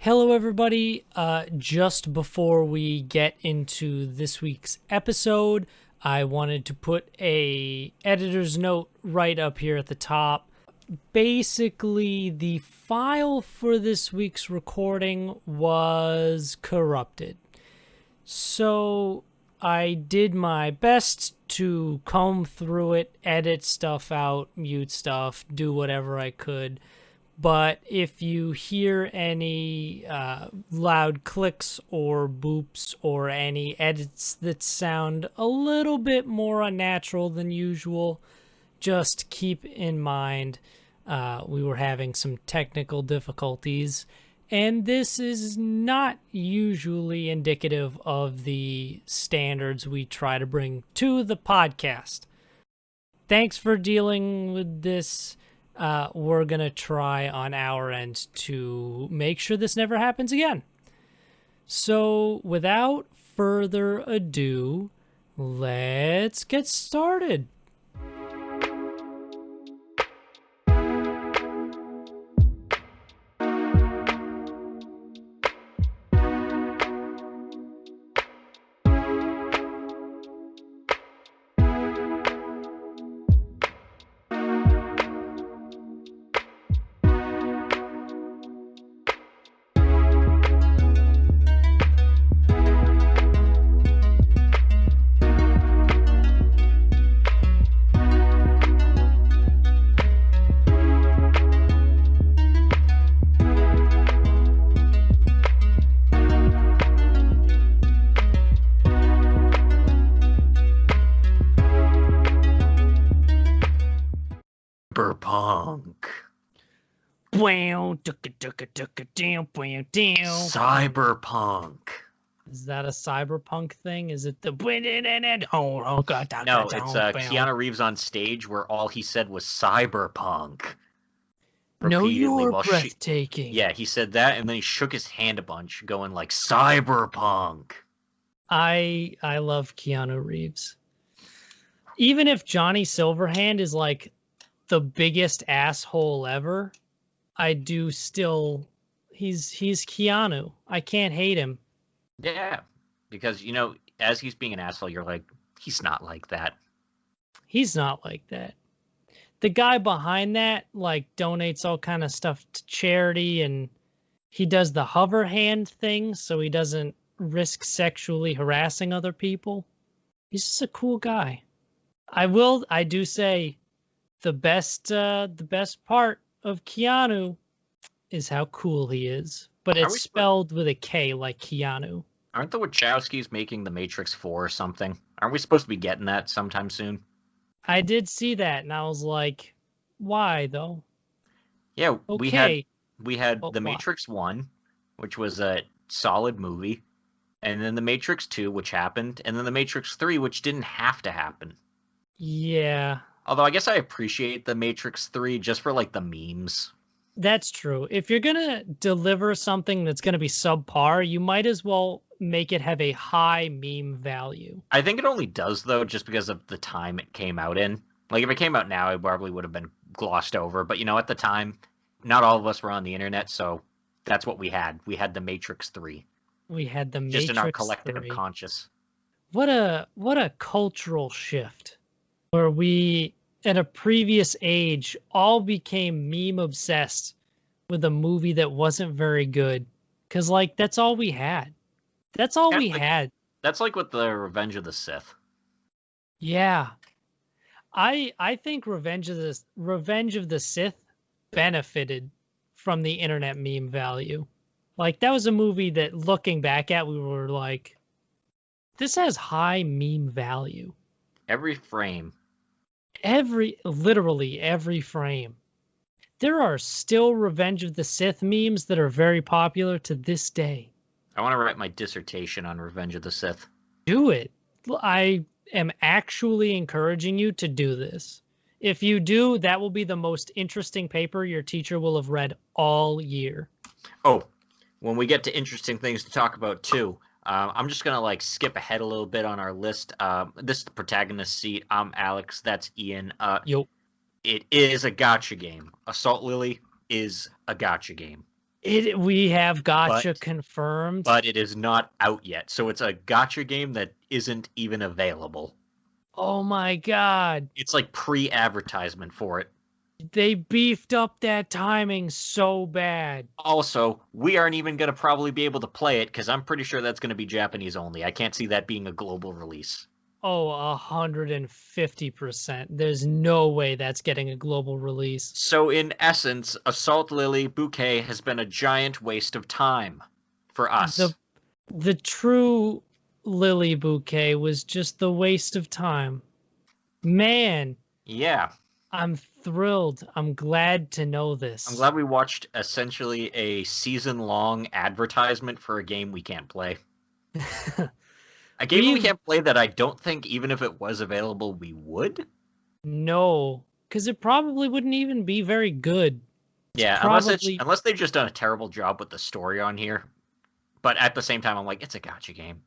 Hello, everybody. Just before we get into this week's episode, I wanted to put a editor's note right up here at the top. Basically, the file for this week's recording was corrupted. So I did my best to comb through it, edit stuff out, mute stuff, do whatever I could. But if you hear any loud clicks or boops or any edits that sound a little bit more unnatural than usual, just keep in mind we were having some technical difficulties, and this is not usually indicative of the standards we try to bring to the podcast. Thanks for dealing with this. We're going to try on our end to make sure this never happens again. So without further ado, let's get started. Cyberpunk. Is that a cyberpunk thing? Is it the... No, it's Keanu Reeves on stage where all he said was cyberpunk. No, you're breathtaking. Yeah, he said that, and then he shook his hand a bunch, going like, cyberpunk. I love Keanu Reeves. Even if Johnny Silverhand is like the biggest asshole ever, I do still... He's Keanu. I can't hate him. Yeah, because, you know, as he's being an asshole, you're like, he's not like that. He's not like that. The guy behind that, like, donates all kind of stuff to charity, and he does the hover hand thing so he doesn't risk sexually harassing other people. He's just a cool guy. I do say the best part of Keanu is how cool he is, but it's spelled with a K, like Keanu. Aren't the Wachowskis making The Matrix 4 or something? Aren't we supposed to be getting that sometime soon? I did see that, and I was like, why, though? Yeah, okay. we had The Matrix 1, which was a solid movie, and then The Matrix 2, which happened, and then The Matrix 3, which didn't have to happen. Yeah. Although I guess I appreciate The Matrix 3 just for, like, the memes. That's true. If you're going to deliver something that's going to be subpar, you might as well make it have a high meme value. I think it only does, though, just because of the time it came out in. Like, if it came out now, it probably would have been glossed over. But, you know, at the time, not all of us were on the internet, so that's what we had. We had The Matrix 3. We had The Matrix 3. Just in our collective conscious. What a cultural shift. Where we... at a previous age, all became meme obsessed with a movie that wasn't very good. Because, like, that's all we had. That's all we had. That's like with the Revenge of the Sith. Yeah. I think Revenge of the Sith benefited from the internet meme value. Like, that was a movie that, looking back at, we were like, this has high meme value. Every frame. Literally every frame. There are still Revenge of the Sith memes that are very popular to this day. I want to write my dissertation on Revenge of the Sith. Do it. I am actually encouraging you to do this. If you do, that will be the most interesting paper your teacher will have read all year. Oh, when we get to interesting things to talk about too, I'm just going to like skip ahead a little bit on our list. This is the protagonist seat. I'm Alex. That's Ian. Yo. It is a gacha game. Assault Lily is a gacha game. We have Gacha but confirmed. but it is not out yet. So it's a Gacha game that isn't even available. Oh my god. It's like pre-advertisement for it. They beefed up that timing so bad. Also, we aren't even going to probably be able to play it because I'm pretty sure that's going to be Japanese only. I can't see that being a global release. Oh, 150%. There's no way that's getting a global release. So, in essence, Assault Lily Bouquet has been a giant waste of time for us. The true Lily Bouquet was just the waste of time. Man, Yeah. I'm thrilled. I'm glad to know this. I'm glad we watched essentially a season-long advertisement for a game we can't play. A game we can't play that I don't think, even if it was available, we would? No, because it probably wouldn't even be very good. Yeah, unless they've just done a terrible job with the story on here. But at the same time, I'm like, it's a gacha game.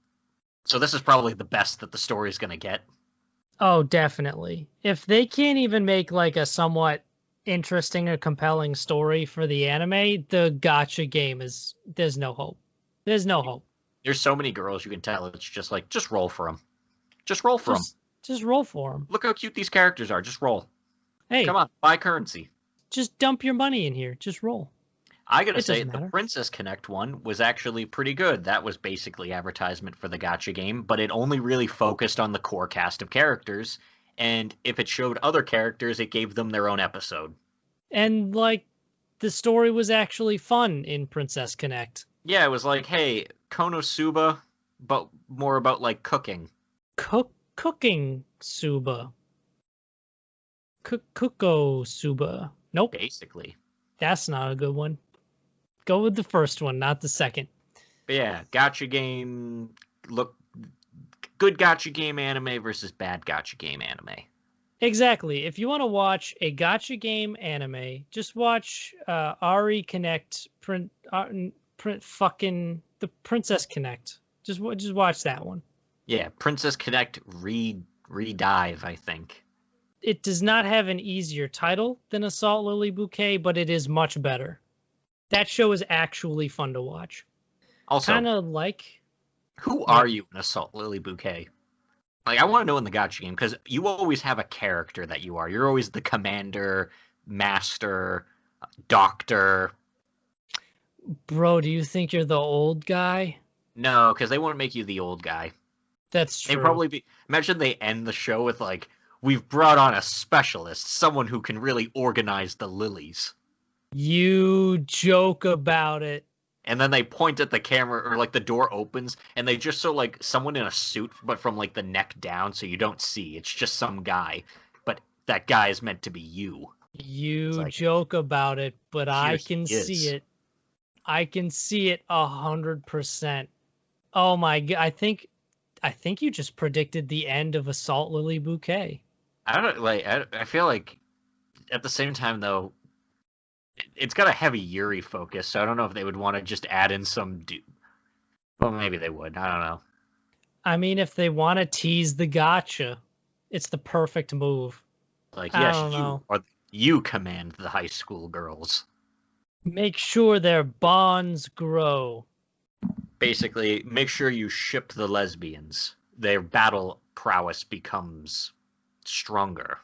So this is probably the best that the story is going to get. Oh, definitely. If they can't even make like a somewhat interesting or compelling story for the anime, the gacha game there's no hope. There's no hope. There's so many girls you can tell it's just like, just roll for them. Just roll for them. Just roll for them. Look how cute these characters are. Just roll. Hey. Come on, buy currency. Just dump your money in here. Just roll. I gotta say, the Princess Connect one was actually pretty good. That was basically advertisement for the gacha game, but it only really focused on the core cast of characters, and if it showed other characters, it gave them their own episode. And, like, the story was actually fun in Princess Connect. Yeah, it was like, hey, Konosuba, but more about, like, cooking. Cooking Suba. Kuko Suba. Nope. Basically. That's not a good one. Go with the first one, not the second. But yeah, gacha game, good gacha game anime versus bad gacha game anime. Exactly. If you want to watch a gacha game anime, just watch Ari Connect, fucking the Princess Connect. Just watch that one. Yeah, Princess Connect Redive, I think. It does not have an easier title than Assault Lily Bouquet, but it is much better. That show is actually fun to watch. Also, kind of like... Who are you in Assault Lily Bouquet? Like, I want to know in the gacha game, because you always have a character that you are. You're always the commander, master, doctor. Bro, do you think you're the old guy? No, because they won't make you the old guy. That's true. They probably be... Imagine they end the show with, like, we've brought on a specialist, someone who can really organize the lilies. You joke about it. And then they point at the camera, or like the door opens, and they just show like someone in a suit, but from like the neck down, so you don't see. It's just some guy, but that guy is meant to be you. You joke about it, but I can see it. I can see it 100%. Oh my god! I think you just predicted the end of Assault Lily Bouquet. I feel like at the same time though, it's got a heavy Yuri focus, so I don't know if they would want to just add in some well, maybe they would. I don't know. I mean, if they want to tease the gacha, it's the perfect move. Like, yes, you command the high school girls. Make sure their bonds grow. Basically, make sure you ship the lesbians. Their battle prowess becomes stronger.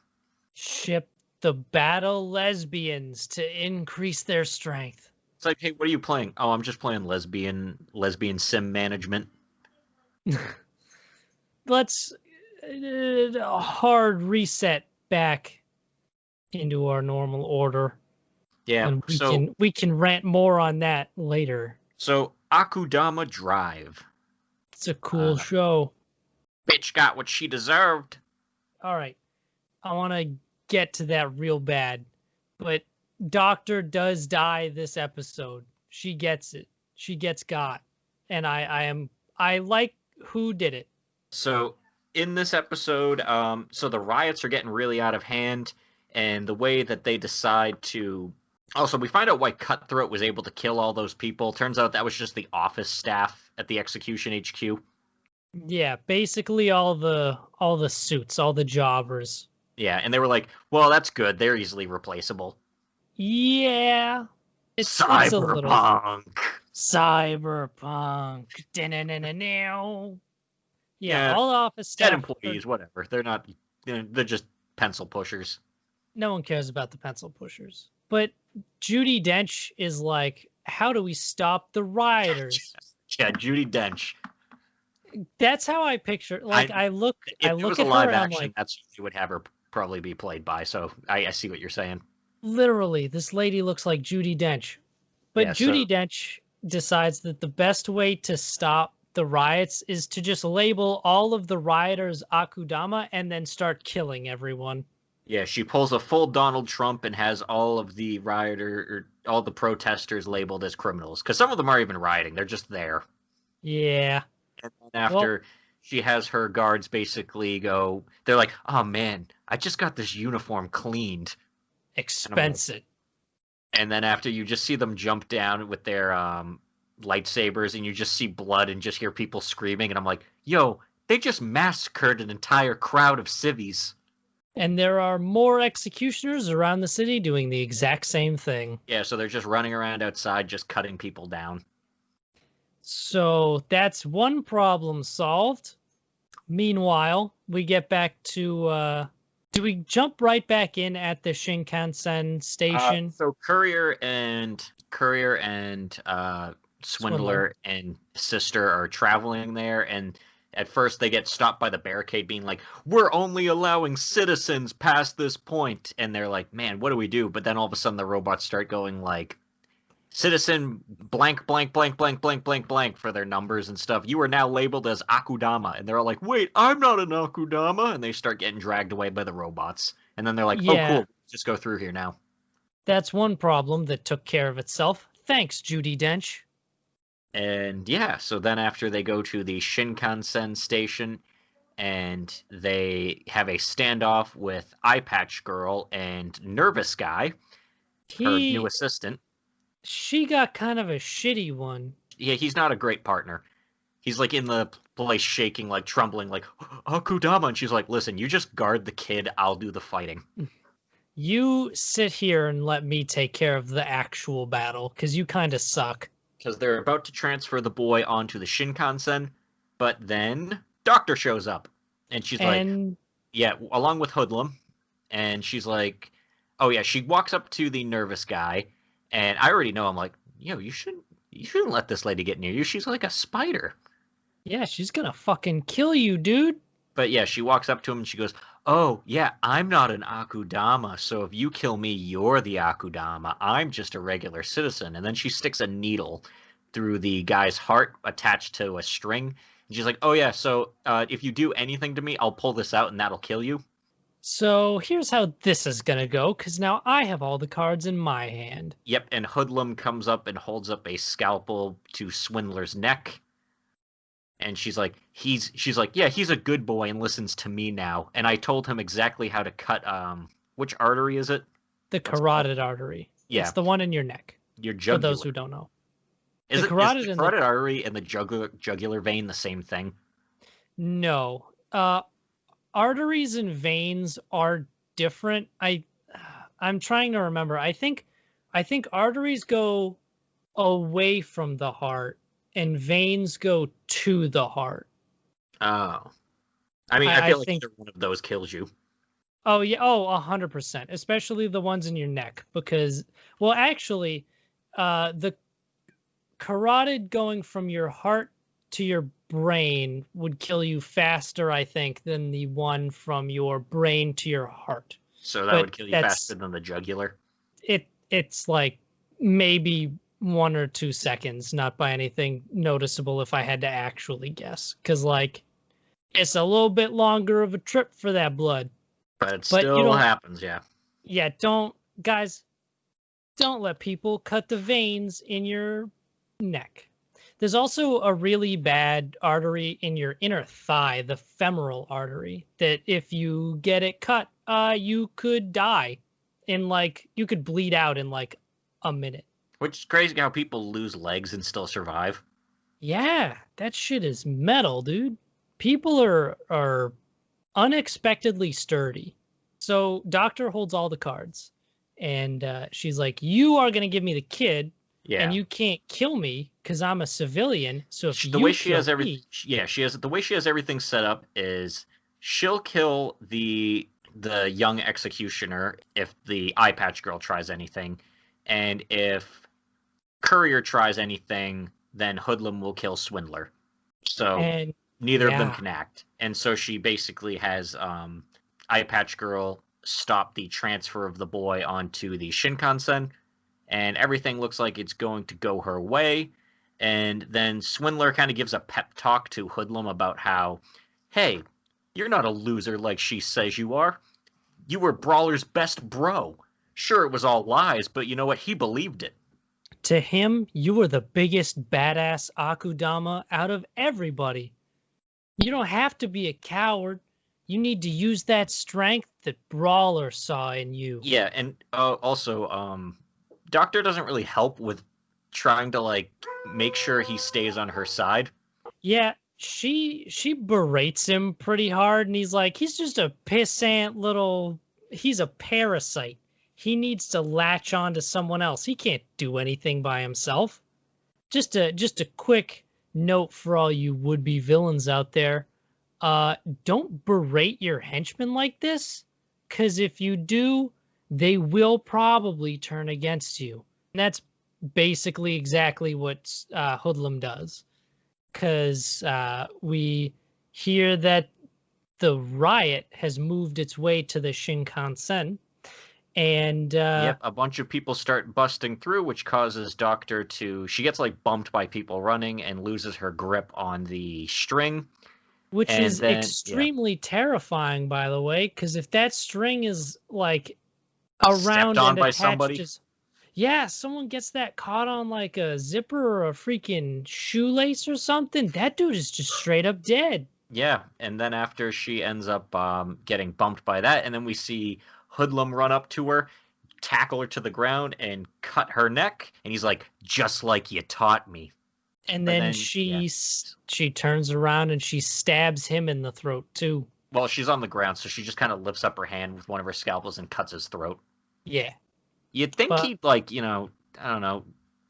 Ship the battle lesbians to increase their strength. It's like, hey, what are you playing? Oh, I'm just playing lesbian sim management. Let's a hard reset back into our normal order. Yeah, and we can rant more on that later. So Akudama Drive. It's a cool show. Bitch got what she deserved. All right, I want to get to that real bad, but Doctor does die this episode. She gets it. She gets got, and I like who did it. So in this episode, so the riots are getting really out of hand, and the way that they decide to. Also, we find out why Cutthroat was able to kill all those people. Turns out that was just the office staff at the execution HQ. Yeah, basically all the suits, all the jobbers. Yeah, and they were like, well, that's good. They're easily replaceable. Yeah, It's a little Cyberpunk. cyberpunk. Yeah, all office staff. Dead employees, whatever. They're just pencil pushers. No one cares about the pencil pushers. But Judi Dench is like, how do we stop the rioters? Yeah, Judi Dench. That's how I picture. Like, I look If at it was a her live and I'm action, like, that's who would have her probably be played by. So I see what you're saying. literally, this lady looks like Judi Dench. But Yeah, Judi Dench decides that the best way to stop the riots is to just label all of the rioters Akudama and then start killing everyone. Yeah, she pulls a full Donald Trump and has all of the all the protesters labeled as criminals. Because some of them aren't even rioting; they're just there. Yeah. And then after she has her guards basically go, they're like, "Oh man, I just got this uniform cleaned." Expensive. And then after you just see them jump down with their lightsabers, and you just see blood and just hear people screaming, and I'm like, "Yo, they just massacred an entire crowd of civvies." And there are more executioners around the city doing the exact same thing. Yeah, so they're just running around outside, just cutting people down. So that's one problem solved. Meanwhile, we get back to... do we jump right back in at the Shinkansen station? So Courier and Swindler and Sister are traveling there, and at first they get stopped by the barricade being like, "We're only allowing citizens past this point." And they're like, "Man, what do we do?" But then all of a sudden the robots start going like, "Citizen blank blank blank blank blank blank blank" for their numbers and stuff. "You are now labeled as Akudama." And they're all like, "Wait, I'm not an Akudama." And they start getting dragged away by the robots. And then they're like, "Oh, cool, just go through here now." That's one problem that took care of itself. Thanks, Judi Dench. And yeah, so then after they go to the Shinkansen station and they have a standoff with Eye Patch Girl and Nervous Guy, her new assistant. She got kind of a shitty one. Yeah, he's not a great partner. He's like in the place shaking, like trembling, like, "Akudama." And she's like, "Listen, you just guard the kid. I'll do the fighting. You sit here and let me take care of the actual battle, because you kind of suck." Because they're about to transfer the boy onto the Shinkansen, but then Doctor shows up. And she's like, yeah, along with Hoodlum. And she's like, oh yeah, she walks up to the Nervous Guy, and I already know, I'm like, yo, you shouldn't let this lady get near you. She's like a spider. Yeah, she's gonna fucking kill you, dude. But yeah, she walks up to him and she goes, "Oh, yeah, I'm not an Akudama, so if you kill me, you're the Akudama. I'm just a regular citizen." And then she sticks a needle through the guy's heart attached to a string. And she's like, "Oh, yeah, so if you do anything to me, I'll pull this out and that'll kill you." So here's how this is gonna go, because now I have all the cards in my hand. Yep, and Hoodlum comes up and holds up a scalpel to Swindler's neck. And she's like, yeah, he's a good boy and listens to me now. And I told him exactly how to cut, which artery is it? The carotid artery. Yeah. It's the one in your neck. Your jugular. For those who don't know. Is the carotid artery and the jugular vein the same thing? No. Arteries and veins are different. I'm trying to remember. I think arteries go away from the heart and veins go to the heart. Oh. I mean, I feel like either one of those kills you. Oh, yeah. Oh, 100%. Especially the ones in your neck. Because, well, actually, the carotid going from your heart to your brain would kill you faster, I think, than the one from your brain to your heart. So that would kill you faster than the jugular? It's like maybe 1 or 2 seconds, not by anything noticeable if I had to actually guess. Because, like, it's a little bit longer of a trip for that blood. But it still happens, yeah. Yeah, don't let people cut the veins in your neck. There's also a really bad artery in your inner thigh, the femoral artery, that if you get it cut, you could die you could bleed out in like a minute. Which is crazy how people lose legs and still survive. Yeah, that shit is metal, dude. People are unexpectedly sturdy. So Doctor holds all the cards. and she's like, "You are gonna give me the kid, and Yeah. you can't kill me because I'm a civilian. So if The way you she kill has everything, me, yeah, she has the way she has everything set up is she'll kill the young executioner if the eye patch girl tries anything, and if Courier tries anything, then Hoodlum will kill Swindler. So and neither of them yeah, can act, and so she basically has eye patch girl stop the transfer of the boy onto the Shinkansen, and everything looks like it's going to go her way. And then Swindler kind of gives a pep talk to Hoodlum about how, hey, you're not a loser like she says you are. You were Brawler's best bro. Sure, it was all lies, but you know what? He believed it. to him, you were the biggest badass Akudama out of everybody. You don't have to be a coward. You need to use that strength that Brawler saw in you." Yeah, and also, Doctor doesn't really help with trying to like make sure he stays on her side. Yeah, she berates him pretty hard, and he's like, he's just a pissant little, he's a parasite. He needs to latch on to someone else. He can't do anything by himself. Just a quick note for all you would-be villains out there. Don't berate your henchmen like this, because if you do, they will probably turn against you. And that's basically exactly what Hoodlum does, because we hear that the riot has moved its way to the Shinkansen, and Yep, a bunch of people start busting through, which causes Doctor to she gets like bumped by people running and loses her grip on the string. which And is then yeah, extremely terrifying, by the way, because if that string is like stepped around on and by attached somebody. to, yeah, someone gets that caught on like a zipper or a freaking shoelace or something, that dude is just straight up dead. Yeah, and then after she ends up getting bumped by that, and then we see Hoodlum run up to her, tackle her to the ground, and cut her neck. And he's like, "Just like you taught me." And But then then, yeah, she turns around and she stabs him in the throat too. well, she's on the ground, so she just kind of lifts up her hand with one of her scalpels and cuts his throat. Yeah. You'd think But he'd like, I don't know,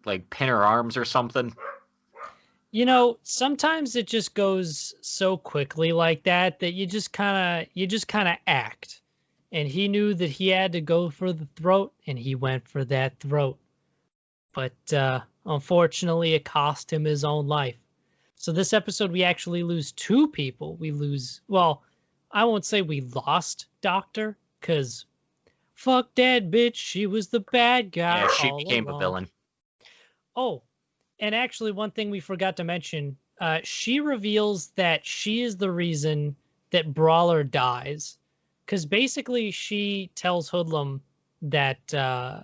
like pin her arms or something. sometimes it just goes so quickly like that that you just kind of act. And he knew that he had to go for the throat, and he went for that throat. But unfortunately, it cost him his own life. So this episode, we actually lose two people. We lose, well, I won't say we lost Doctor, because fuck that bitch. She was the bad guy Yeah, she all became a along. villain. Oh, and actually, one thing we forgot to mention, she reveals that she is the reason that Brawler dies. Because basically, she tells Hoodlum that Yeah,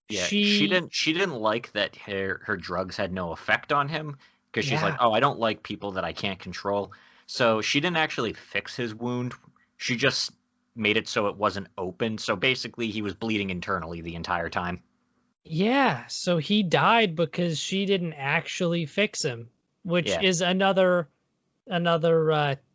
she she, didn't like that her drugs had no effect on him because she's like, yeah, "Oh, I don't like people that I can't control." So she didn't actually fix his wound. She just made it so it wasn't open. So basically, he was bleeding internally the entire time. yeah, so he died because she didn't actually fix him, which Yeah. is another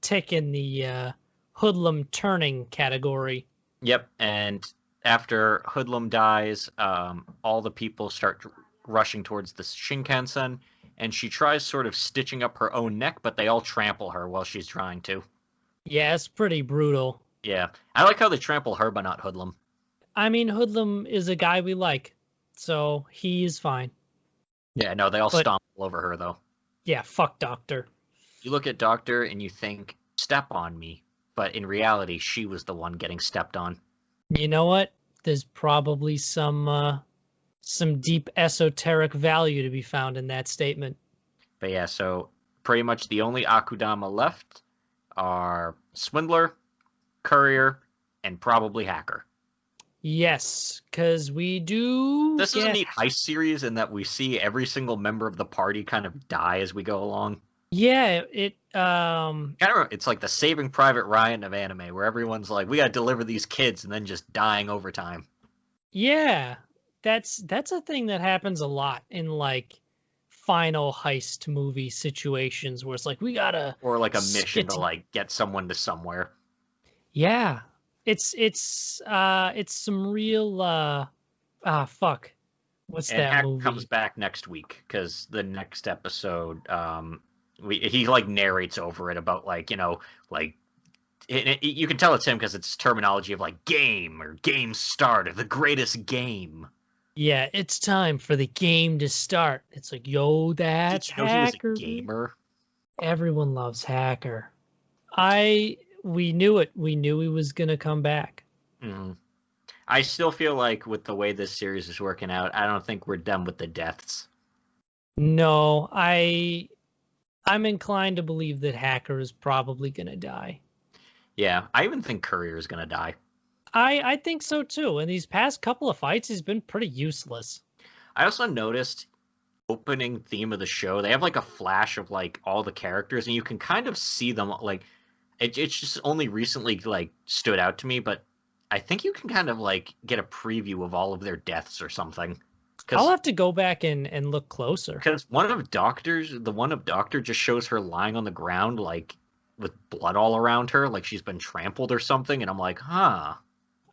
tick in the Hoodlum turning category. Yep. And after Hoodlum dies, all the people start rushing towards the Shinkansen, and she tries sort of stitching up her own neck, but they all trample her while she's trying to. Yeah, it's pretty brutal. Yeah, I like how they trample her, but not Hoodlum. I mean, Hoodlum is a guy we like, so he is fine. Yeah, no, they all But stomp all over her though. yeah, fuck Doctor. You look at Doctor and you think, "Step on me," but in reality, she was the one getting stepped on. You know what? There's probably some deep esoteric value to be found in that statement. But yeah, so pretty much the only Akudama left are Swindler, Courier, and probably Hacker. Yes, because we do This is a get, neat heist series in that we see every single member of the party kind of die as we go along. yeah, It's like the Saving Private Ryan of anime, where everyone's like, "We gotta deliver these kids," and then just dying over time. yeah, that's a thing that happens a lot in like final heist movie situations where it's like we gotta Or like a mission get to to, like get someone to somewhere. yeah, it's some real Ah, fuck. What's And that Hack comes movie? back next week because the next episode, he like narrates over it about like like you can tell it's him because it's terminology of like game or game start or the greatest game. Yeah, it's time for the game to start. It's like, yo, Did that's you know he was a Hacker. gamer? Everyone loves Hacker. We knew it. We knew he was gonna come back. Mm. I still feel like with the way this series is working out, I don't think we're done with the deaths. No, I'm inclined to believe that Hacker is probably gonna die. Yeah, I even think Courier is gonna die. I think so too. In these past couple of fights, he's been pretty useless. I also noticed opening theme of the show, they have like a flash of like all the characters, and you can kind of see them like it's just only recently like stood out to me, but I think you can kind of like get a preview of all of their deaths or something. I'll Because have to go back and look closer. the one of Doctor just shows her lying on the ground like with blood all around her, like she's been trampled or something, and I'm like, huh.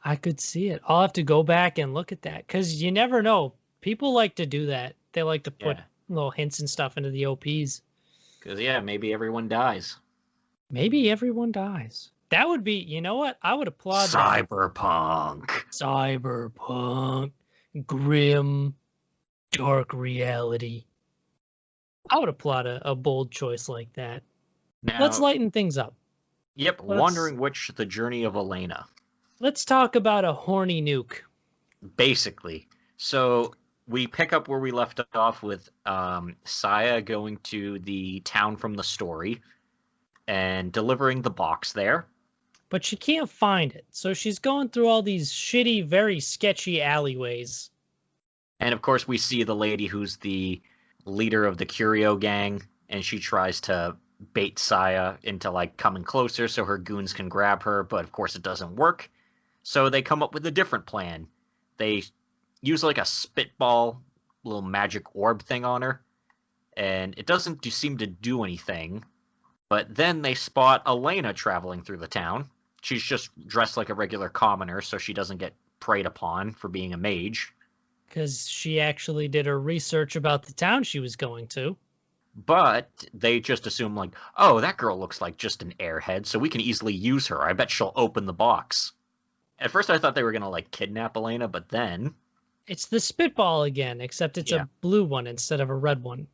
I could see it. I'll have to go back and look at that because you never know. People like to do that. They like to put Yeah. little hints and stuff into the OPs. Because yeah, maybe everyone dies. Maybe everyone dies. That would be, you know what? I would applaud that. Cyberpunk. Cyberpunk, grim, dark reality. I would applaud a bold choice like that. Let's Now, lighten things up. yep, Let's wandering which the journey of Elena. let's talk about a horny nuke. Basically. So we pick up where we left off with Saya going to the town from the story and delivering the box there. But she can't find it. So she's going through all these shitty, very sketchy alleyways. And of course, we see the lady who's the leader of the Curio gang, and she tries to bait Saya into like coming closer so her goons can grab her, but of course it doesn't work. So they come up with a different plan. They use like a spitball little magic orb thing on her, and it doesn't seem to do anything. But then they spot Elena traveling through the town. She's just dressed like a regular commoner, so she doesn't get preyed upon for being a mage. Because she actually did her research about the town she was going to. But they just assume like, oh, that girl looks like just an airhead, so we can easily use her. I bet she'll open the box. At first I thought they were gonna like kidnap Elena, but then It's the spitball again, except it's yeah. a blue one instead of a red one.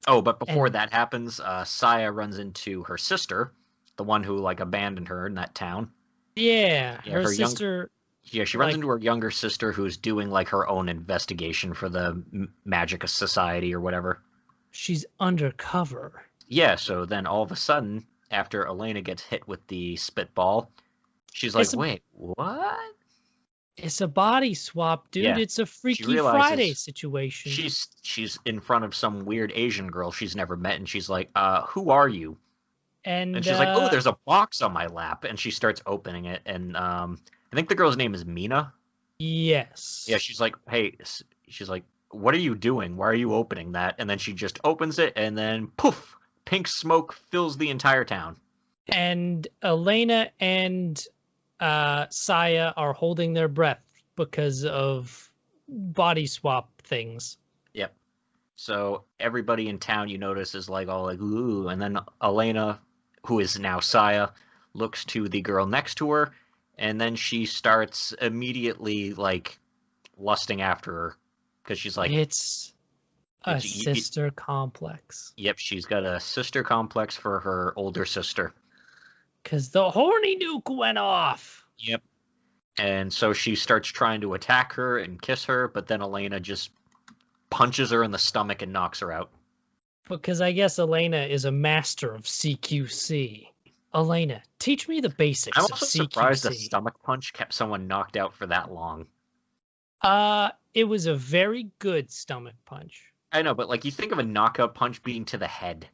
Oh, but before And that happens, Saya runs into her sister, the one who like abandoned her in that town. yeah, Yeah, her her young sister, yeah, she runs like, into her younger sister who's doing like her own investigation for the Magic Society or whatever. she's undercover. Yeah, so then all of a sudden, after Elena gets hit with the spitball, she's like, It's a "Wait, what?" it's a body swap, dude. Yeah, It's a she Freaky Friday realizes situation. she's in front of some weird Asian girl she's never met, and she's like, who are you?" And And she's like, "Oh, there's a box on my lap," and she starts opening it, and I think the girl's name is Mina. yes. Yeah, she's like, "Hey," she's like, "What are you doing? Why are you opening that?" And then she just opens it, and then poof, pink smoke fills the entire town. And Elena and Saya are holding their breath because of body swap things. Yep. So everybody in town, you notice, is like all like, "Ooh," and then Elena, who is now Saya, looks to the girl next to her, and then she starts immediately like lusting after her because she's like, It's a it's, sister complex. yep, she's got a sister complex for her older sister. Because the horny nuke went off. Yep. And so she starts trying to attack her and kiss her, but then Elena just punches her in the stomach and knocks her out. Because I guess Elena is a master of CQC. Elena, teach me the basics I'm of also CQC. surprised a stomach punch kept someone knocked out for that long. It was a very good stomach punch. I know, but like you think of a knockout punch being to the head.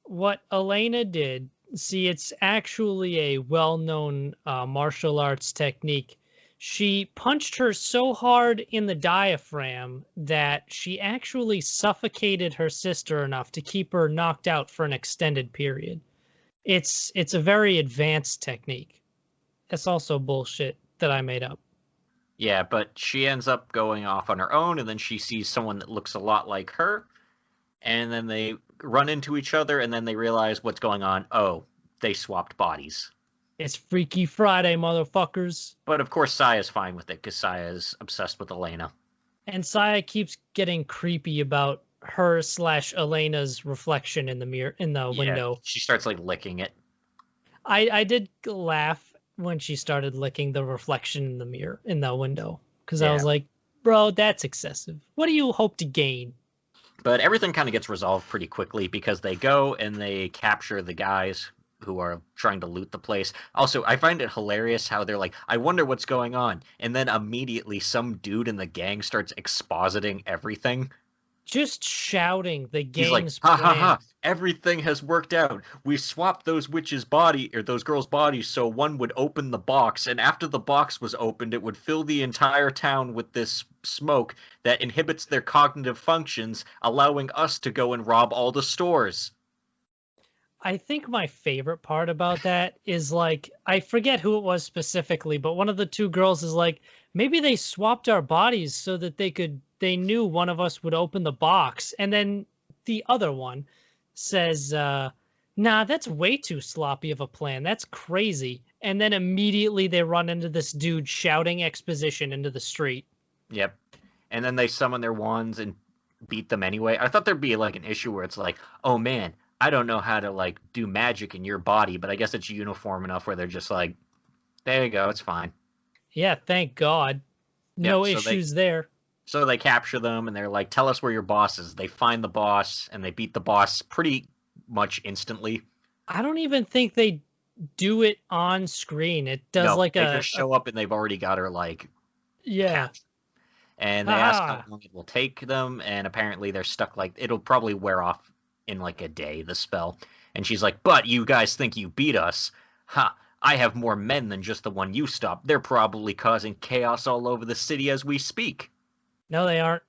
What Elena did, see, it's actually a well-known martial arts technique. She punched her so hard in the diaphragm that she actually suffocated her sister enough to keep her knocked out for an extended period. It's a very advanced technique. It's also bullshit that I made up. Yeah, but she ends up going off on her own, and then she sees someone that looks a lot like her, and then they run into each other, and then they realize what's going on. Oh, they swapped bodies. It's Freaky Friday, motherfuckers. But of course, Saya's fine with it because Saya's obsessed with Elena. And Saya keeps getting creepy about her/Elena's reflection in the mirror in the window. She starts like licking it. I did laugh when she started licking the reflection in the mirror in the window because I was like, bro, that's excessive. What do you hope to gain? But everything kind of gets resolved pretty quickly because they go and they capture the guys who are trying to loot the place. Also, I find it hilarious how they're like, I wonder what's going on. And then immediately some dude in the gang starts expositing everything. Just shouting the He's like, gang's ha ha plan. ha, everything has worked out. We swapped those witches' body, or those girls' bodies, so one would open the box, and after the box was opened, it would fill the entire town with this smoke that inhibits their cognitive functions, allowing us to go and rob all the stores. I think my favorite part about that is like, I forget who it was specifically, but one of the two girls is like, maybe they swapped our bodies so that they knew one of us would open the box. And then the other one says, nah, that's way too sloppy of a plan. That's crazy. And then immediately they run into this dude shouting exposition into the street. Yep. And then they summon their wands and beat them anyway. I thought there'd be like an issue where it's like, oh man, I don't know how to like do magic in your body, but I guess it's uniform enough where they're just like, there you go, it's fine. Yeah, thank God. No Yep, issues there. So they capture them and they're like, tell us where your boss is. They find the boss and they beat the boss pretty much instantly. I don't even think they do it on screen. It does They just show up and they've already got her like captured. And they ask how long it will take them, and apparently they're stuck like it'll probably wear off in like a day, the spell. And she's like, but you guys think you beat us? Ha! I have more men than just the one you stopped. They're probably causing chaos all over the city as we speak. No, they aren't.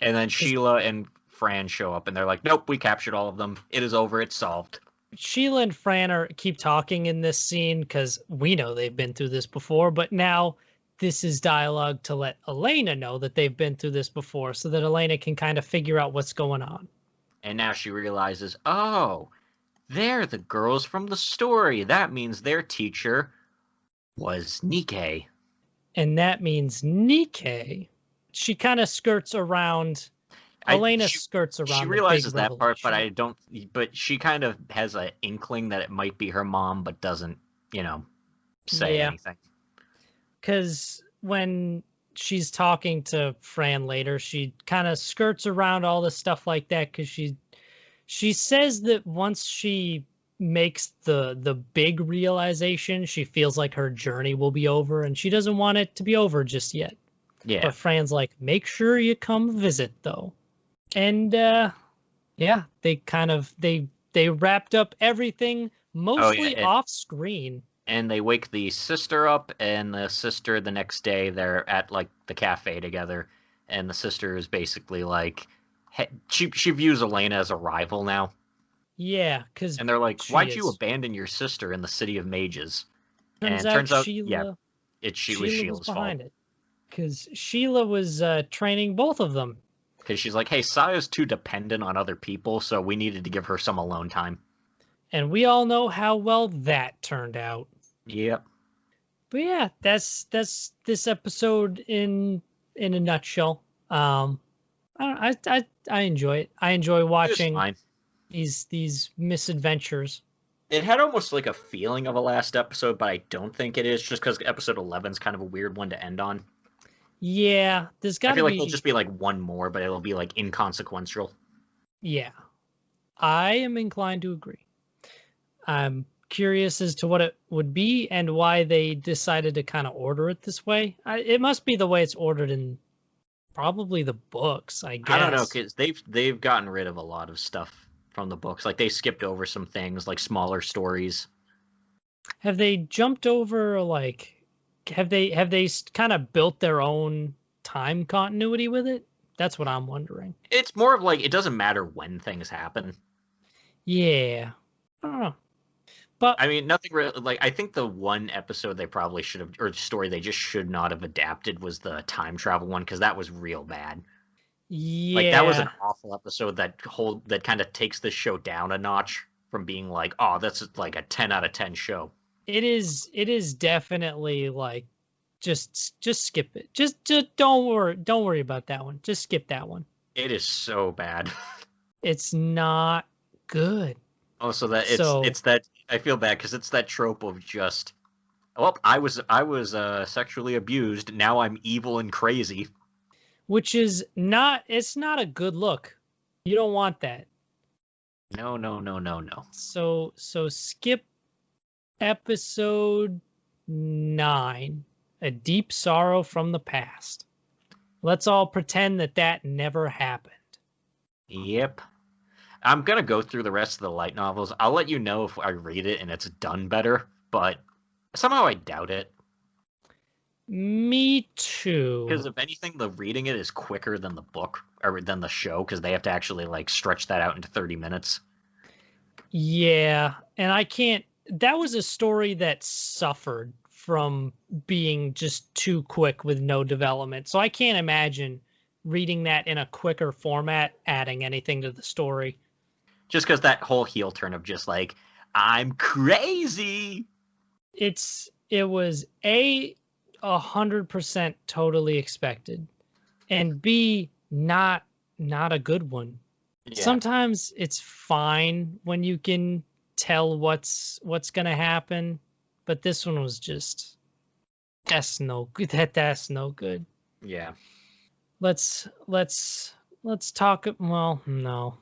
And then Sheila and Fran show up, and they're like, nope, we captured all of them. It is over. It's solved. Sheila and Fran keep talking in this scene because we know they've been through this before, but now this is dialogue to let Elena know that they've been through this before so that Elena can kind of figure out what's going on. And now she realizes, oh, they're the girls from the story. That means their teacher was Nikkei. And that means Nikkei. She kind of skirts around. Elena skirts around. She realizes that part, but I don't. But she kind of has an inkling that it might be her mom, but doesn't, say anything. Because when she's talking to Fran later, she kind of skirts around all the stuff like that because she says that once she makes the big realization, she feels like her journey will be over, and she doesn't want it to be over just yet. Yeah. But Fran's like, make sure you come visit though. And they kind of they wrapped up everything mostly off screen. And they wake the sister up, and the sister the next day they're at like the cafe together, and the sister is basically like, she views Elena as a rival now. Yeah, and they're like, why'd you abandon your sister in the city of mages? Turns out Sheila was Sheila's behind fault. it because Sheila was training both of them. Because she's like, hey, Saya's too dependent on other people, so we needed to give her some alone time. And we all know how well that turned out. Yep. But yeah, that's this episode in a nutshell. I enjoy it. I enjoy watching these misadventures. It had almost like a feeling of a last episode, but I don't think it is, just because episode 11 is kind of a weird one to end on. Yeah, there's got to be... I feel like there'll just be like one more, but it'll be like inconsequential. Yeah. I am inclined to agree. I'm curious as to what it would be and why they decided to kind of order it this way. It must be the way it's ordered in probably the books, I guess. I don't know, because they've gotten rid of a lot of stuff from the books. Like, they skipped over some things, like smaller stories. Have they jumped over, like... Have they kind of built their own time continuity with it? That's what I'm wondering. It's more of like, it doesn't matter when things happen. Yeah. I don't know. But I mean, nothing really. Like, I think the one episode they probably should have, or story they just should not have adapted was the time travel one, because that was real bad. Like, that was an yeah, awful episode that kind of takes this show down a notch from being like, oh, that's like a 10 out of 10 show. it is. It is definitely like just skip it. Just don't worry about that one. Just skip that one. It is so bad. It's not good. Oh, so that So, it's that I feel bad because it's that trope of just, well, I was sexually abused. Now I'm evil and crazy. which is not, it's not a good look. You don't want that. No, no, no, no, no. So skip episode 9, A Deep Sorrow from the Past. Let's all pretend that never happened. Yep. I'm gonna go through the rest of the light novels. I'll let you know if I read it and it's done better, but somehow I doubt it. Me too. Because if anything, the reading it is quicker than the book or than the show, because they have to actually like stretch that out into 30 minutes. Yeah, and I can't. That was a story that suffered from being just too quick with no development. So I can't imagine reading that in a quicker format adding anything to the story. Just because that whole heel turn of just like, I'm crazy. It was 100% totally expected, and B, not a good one. Yeah. Sometimes it's fine when you can tell what's gonna happen, but this one was just that's no good. That's no good. Yeah. Let's talk. Well, no,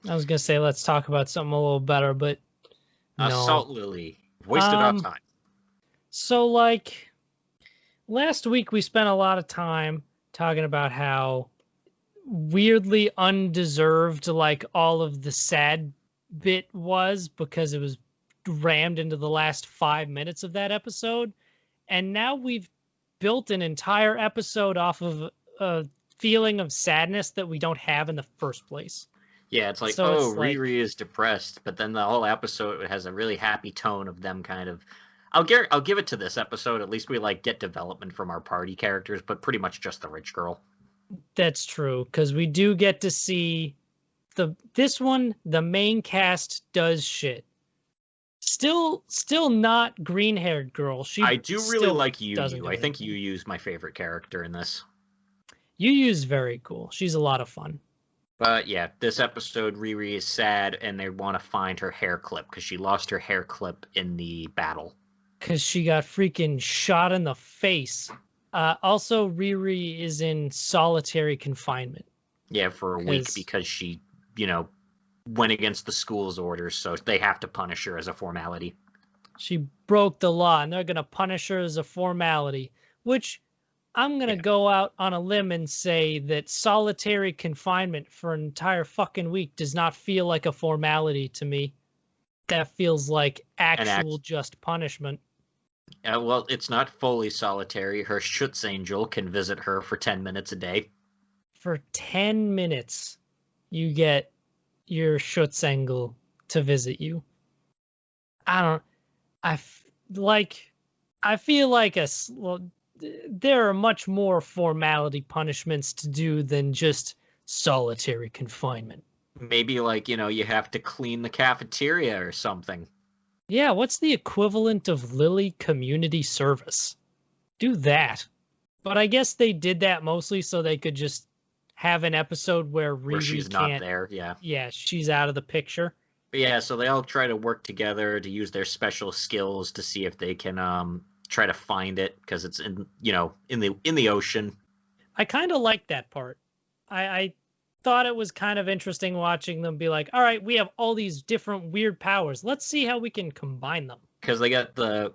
I was gonna say let's talk about something a little better, but no. Salt Lily. Wasted our time. So, like, last week we spent a lot of time talking about how weirdly undeserved, like, all of the sad bit was because it was rammed into the last 5 minutes of that episode. And now we've built an entire episode off of a feeling of sadness that we don't have in the first place. Yeah, it's like, So oh, it's like- Riri is depressed, but then the whole episode has a really happy tone of them kind of. I'll give it to this episode. At least we like get development from our party characters, but pretty much just the rich girl. That's true, because we do get to see this one, the main cast does shit. Still not green-haired girl. I do really still like Yu doesn't Yu. do I think anything. Yu Yu's my favorite character in this. Yu Yu's very cool. She's a lot of fun. But yeah, this episode, Riri is sad, and they want to find her hair clip because she lost her hair clip in the battle. Because she got freaking shot in the face. Also, Riri is in solitary confinement. Yeah, for a week because she, went against the school's orders, so they have to punish her as a formality. She broke the law, and they're going to punish her as a formality, which I'm going to go out on a limb and say that solitary confinement for an entire fucking week does not feel like a formality to me. That feels like actual just punishment. Well, it's not fully solitary. Her Schutz angel can visit her for 10 minutes a day. For 10 minutes, you get your Schutz angel to visit you. I feel like there are much more formality punishments to do than just solitary confinement. Maybe you have to clean the cafeteria or something. Yeah, what's the equivalent of Lily Community Service? Do that. But I guess they did that mostly so they could just have an episode where Riri she's not there, yeah. Yeah, she's out of the picture. But yeah, so they all try to work together to use their special skills to see if they can try to find it because it's in the ocean. I kind of like that part. I thought it was kind of interesting watching them be like, all right, we have all these different weird powers. Let's see how we can combine them. Because they got the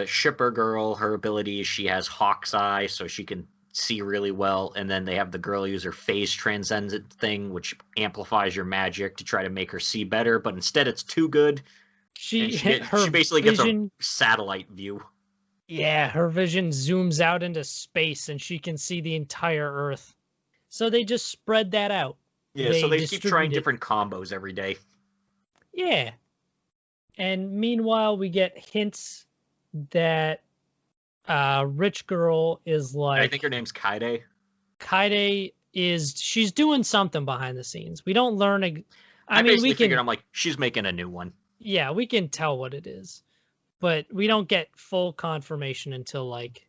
shipper girl, her ability, she has Hawk's Eye, so she can see really well. And then they have the girl use her phase transcendent thing, which amplifies your magic to try to make her see better. But instead, it's too good. She basically gets a satellite view. Yeah, her vision zooms out into space, and she can see the entire Earth. So they just spread that out. Yeah, so they keep trying different combos every day. Yeah. And meanwhile, we get hints that rich girl is I think her like name's Kaide. she's doing something behind the scenes. We don't learn. I I mean, we basically figured, can, I'm like, she's making a new one. yeah, we can tell what it is, but we don't get full confirmation until like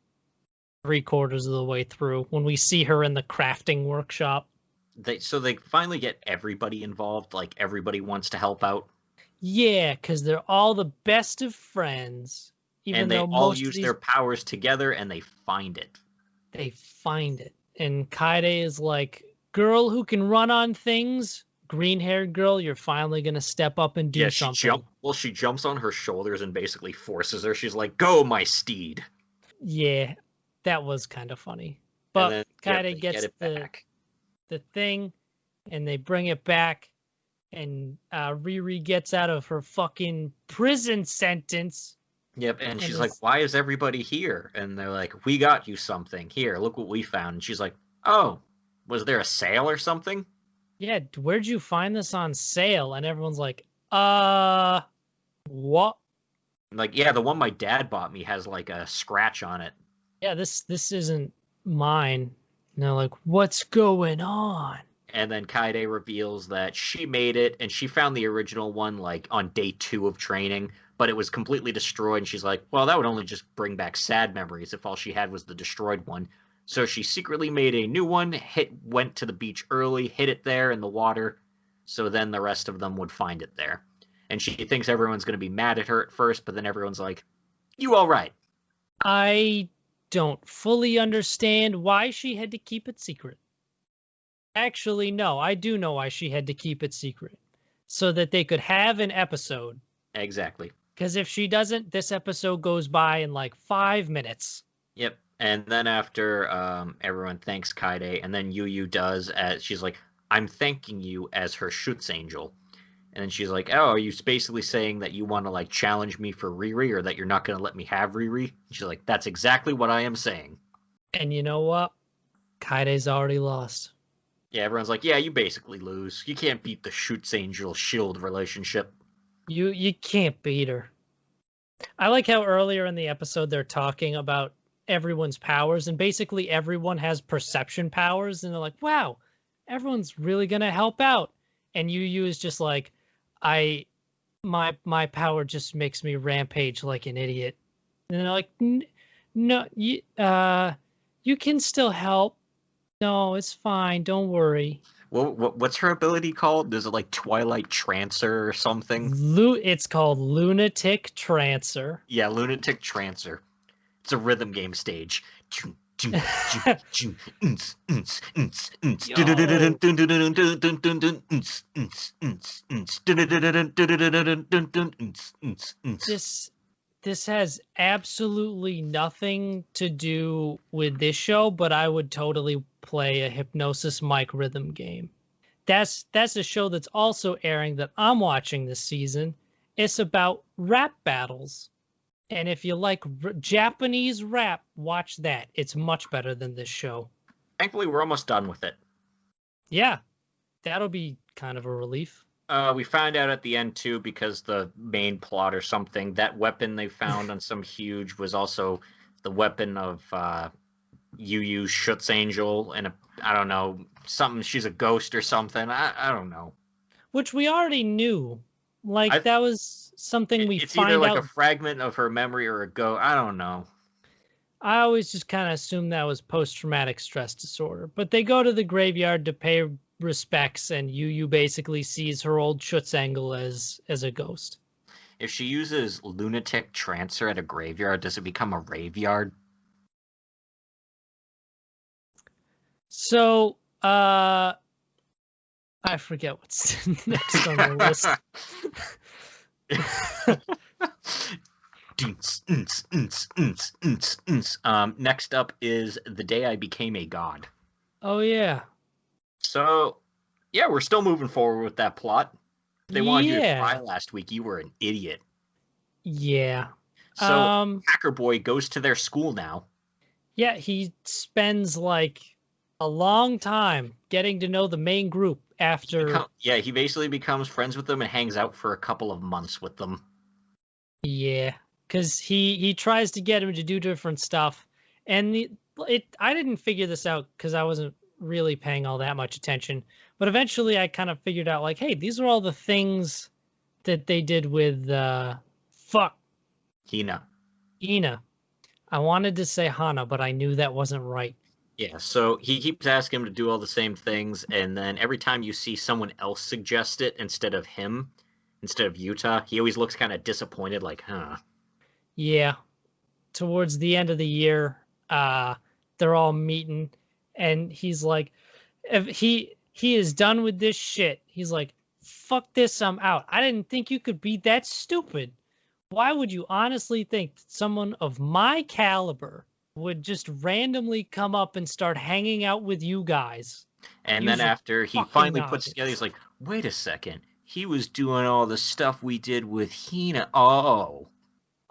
3/4 of the way through when we see her in the crafting workshop. They finally get everybody involved. Like everybody wants to help out, Yeah, because they're all the best of friends, even and they though all most of use these their powers together, and they find it. they find it. And Kaide is like, girl who can run on things, green haired girl, you're finally gonna step up and do Yeah, something. she jumps on her shoulders and basically forces her. She's like, "Go, my steed!" Yeah, that was kind of funny. And But then yep, Kaide they get gets it back. the thing, and they bring it back, and Riri gets out of her fucking prison sentence. Yep, and And she's like, it's, "Why is everybody here?" And they're like, "We got you something. Here, look what we found." And she's like, "Oh, was there a sale or something?" yeah, where'd you find this on sale? And everyone's like, what? Like, yeah, the one my dad bought me has like a scratch on it. Yeah, this isn't mine. And they're like, what's going on? And then Kaede reveals that she made it and she found the original one like on day 2 of training, but it was completely destroyed. And she's like, well, that would only just bring back sad memories if all she had was the destroyed one. So she secretly made a new one, went to the beach early, hid it there in the water, so then the rest of them would find it there. And she thinks everyone's going to be mad at her at first, but then everyone's like, you all right. I don't fully understand why she had to keep it secret. Actually, no, I do know why she had to keep it secret. So that they could have an episode. Exactly. Because if she doesn't, this episode goes by in like 5 minutes. Yep. And then after everyone thanks Kaede, and then Yu does, as she's like, I'm thanking you as her Schutz Angel. And then she's like, oh, are you basically saying that you want to like challenge me for Riri, or that you're not going to let me have Riri? And she's like, that's exactly what I am saying. And you know what? Kaide's already lost. Yeah, everyone's like, yeah, you basically lose. You can't beat the Schutz Angel Shield relationship. You can't beat her. I like how earlier in the episode they're talking about everyone's powers, and basically everyone has perception powers, and they're like, wow, everyone's really gonna help out. And Yu is just like, my power just makes me rampage like an idiot. And they're like, no, you can still help. No, it's fine. Don't worry. What's her ability called? Is it like Twilight Trancer or something? It's called Lunatic Trancer. Yeah, Lunatic Trancer. It's a rhythm game stage. This has absolutely nothing to do with this show, but I would totally play a Hypnosis Mic rhythm game. That's a show that's also airing that I'm watching this season. It's about rap battles. And if you like Japanese rap, watch that. It's much better than this show. Thankfully, we're almost done with it. Yeah, that'll be kind of a relief. We found out at the end, too, because the main plot or something, that weapon they found on some huge was also the weapon of Yu's Schutz Angel, and I don't know, something, she's a ghost or something. I don't know. Which we already knew. Like, that was something we it's find either like out. a fragment of her memory or a ghost. I don't know. I always just kind of assumed that was post-traumatic stress disorder. But they go to the graveyard to pay respects, and Yu basically sees her old Schutz Angel as a ghost. If she uses Lunatic Trancer at a graveyard, does it become a raveyard? So, I forget what's next on the list. Next up is The Day I Became a God. Oh, yeah. So, yeah, we're still moving forward with that plot. If they wanted you to cry last week, you were an idiot. Yeah. So, Hacker Boy goes to their school now. Yeah, he spends like a long time getting to know the main group after. He basically becomes friends with them and hangs out for a couple of months with them. Yeah, because he tries to get him to do different stuff, and I didn't figure this out because I wasn't really paying all that much attention. But eventually, I kind of figured out like, hey, these are all the things that they did with fuck Hina. Ina. I wanted to say Hana, but I knew that wasn't right. Yeah, so he keeps asking him to do all the same things, and then every time you see someone else suggest it instead of him, instead of Yuta, he always looks kind of disappointed, like, huh. Yeah, towards the end of the year, they're all meeting, and he's like, if he is done with this shit. He's like, fuck this, I'm out. I didn't think you could be that stupid. Why would you honestly think that someone of my caliber would just randomly come up and start hanging out with you guys? And Use then your after he fucking finally puts together, noggins. he's like, wait a second, he was doing all the stuff we did with Hina. Oh.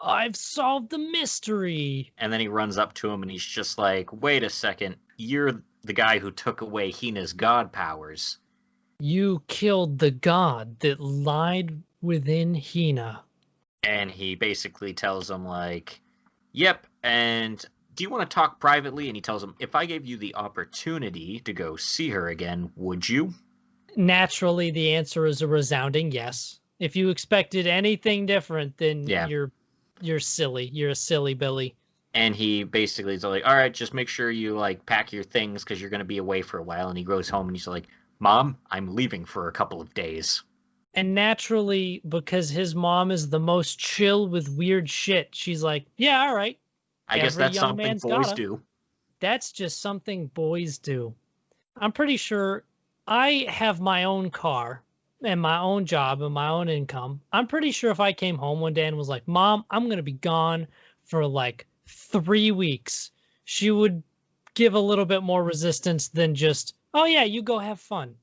I've solved the mystery. And then he runs up to him and he's just like, wait a second, you're the guy who took away Hina's god powers. You killed the god that lied within Hina. And he basically tells him, like, yep, and do you want to talk privately? And he tells him, if I gave you the opportunity to go see her again, would you? Naturally, the answer is a resounding yes. If you expected anything different, then Yeah. you're silly. You're a silly Billy. And he basically is like, all right, just make sure you, like, pack your things because you're going to be away for a while. And he goes home and he's like, Mom, I'm leaving for a couple of days. And naturally, because his mom is the most chill with weird shit, she's like, yeah, all right. I guess Every that's young something man's boys gotta. do. That's just something boys do. I'm pretty sure I have my own car and my own job and my own income. I'm pretty sure if I came home one day and was like, Mom, I'm going to be gone for like 3 weeks, she would give a little bit more resistance than just, oh, yeah, you go have fun.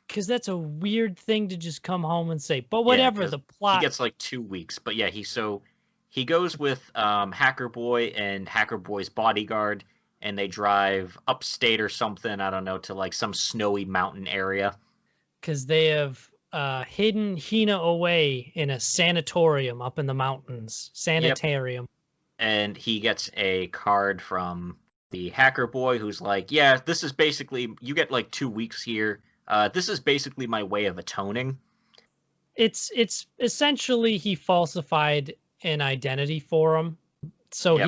Because that's a weird thing to just come home and say. But whatever, Yeah, the he plot. gets like 2 weeks. But yeah, he goes with Hacker Boy and Hacker Boy's bodyguard, and they drive upstate or something. I don't know, to like some snowy mountain area. Because they have hidden Hina away in a sanatorium up in the mountains. Yep. Sanitarium. And he gets a card from the Hacker Boy, who's like, "Yeah, this is basically you get like 2 weeks here. This is basically my way of atoning." It's essentially he falsified an identity for him, so Yep.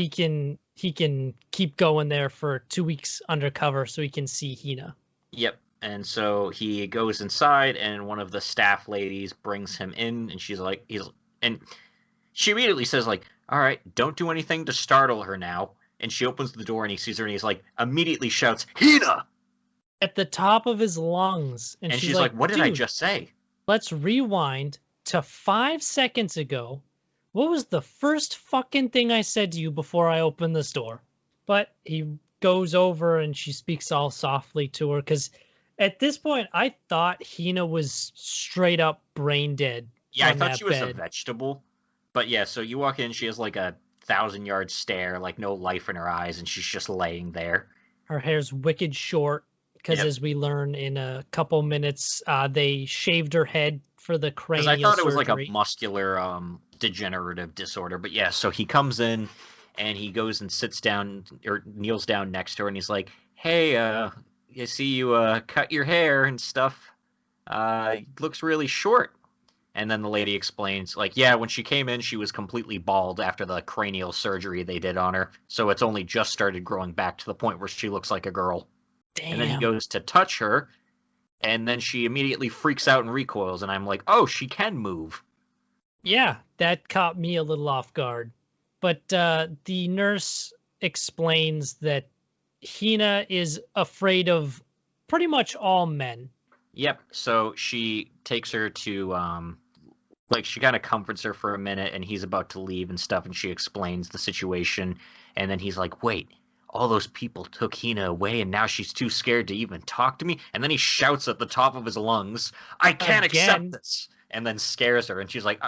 he can keep going there for 2 weeks undercover, so he can see Hina. Yep. And so he goes inside, and one of the staff ladies brings him in, and and she immediately says, like, all right, don't do anything to startle her now. And she opens the door, and he sees her, and he's like, immediately shouts, Hina! At the top of his lungs, and And she's she's like, like, what did I dude, just say? let's rewind to 5 seconds ago. What was the first fucking thing I said to you before I opened this door? But he goes over and she speaks all softly to her because at this point I thought Hina was straight up brain dead Yeah, I on thought that she was a bed. vegetable. But yeah, so you walk in, she has like a 1,000-yard stare, like no life in her eyes, and she's just laying there. Her hair's wicked short because Yep. as we learn in a couple minutes, they shaved her head for the Because I cranial thought it was like a surgery. muscular degenerative disorder. But yeah, so he comes in and he goes and sits down or kneels down next to her, and he's like, "Hey, I see you cut your hair and stuff. It looks really short." And then the lady explains, like, yeah, when she came in, she was completely bald after the cranial surgery they did on her, so it's only just started growing back to the point where she looks like a girl. And then he Damn. goes to touch her, and then she immediately freaks out and recoils, and I'm like, oh, she can move. Yeah, that caught me a little off guard. But the nurse explains that Hina is afraid of pretty much all men. Yep. So she takes her to like she kind of comforts her for a minute, and he's about to leave and stuff, and she explains the situation, and then he's like, "Wait, all those people took Hina away, and now she's too scared to even talk to me." And then he shouts at the top of his lungs, "I can't accept Again, this!" And then scares her, and she's like,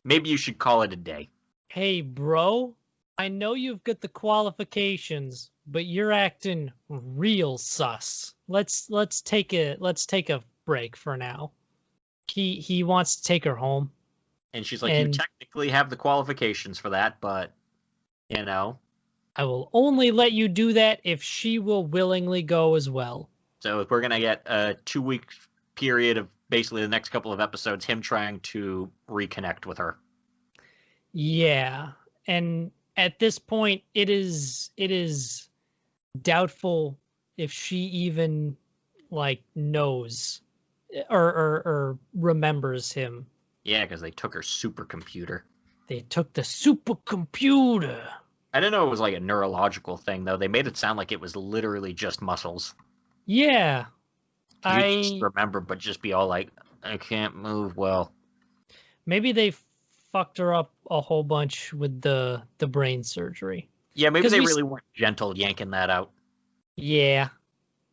"Maybe you should call it a day." hey bro, I know you've got the qualifications, but you're acting real sus. Let's take a break for now. He wants to take her home. And she's like, you And technically have the qualifications for that, but, you know. I will only let you do that if she will willingly go as well. So we're going to get a 2-week period of basically the next couple of episodes, him trying to reconnect with her. Yeah. And at this point, it is doubtful if she even like knows or remembers him. Yeah, because they took her supercomputer. They took the supercomputer. I didn't know it was like a neurological thing, though. They made it sound like it was literally just muscles. Yeah. You just remember, but just be all like, I can't move well. Maybe they fucked her up a whole bunch with the brain surgery. Yeah, maybe they really weren't gentle yanking that out. Yeah,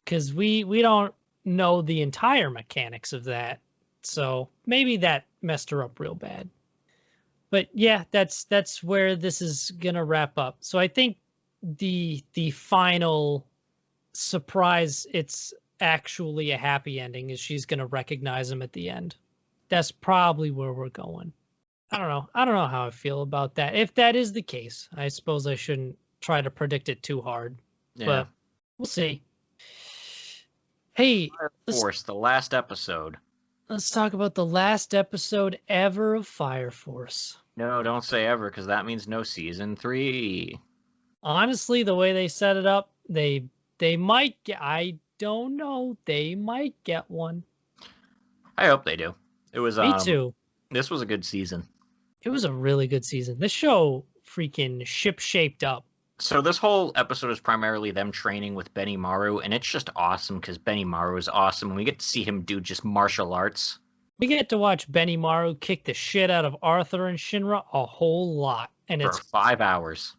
because we don't know the entire mechanics of that, so maybe that messed her up real bad. But yeah, that's where this is gonna wrap up. So I think the final surprise, it's actually a happy ending, is she's gonna recognize him at the end. That's probably where we're going. I don't know how I feel about that. If that is the case, I suppose I shouldn't try to predict it too hard. Yeah. But we'll see. Hey, Fire Force, the last episode. Let's talk about the last episode ever of Fire Force. No, don't say ever, because that means no season 3. Honestly, the way they set it up, they might get. I don't know. They might get one. I hope they do. It was me too. This was a good season. It was a really good season. This show freaking ship-shaped up. So this whole episode is primarily them training with Benimaru, and it's just awesome because Benimaru is awesome, and we get to see him do just martial arts. We get to watch Benimaru kick the shit out of Arthur and Shinra a whole lot, and for 5 hours.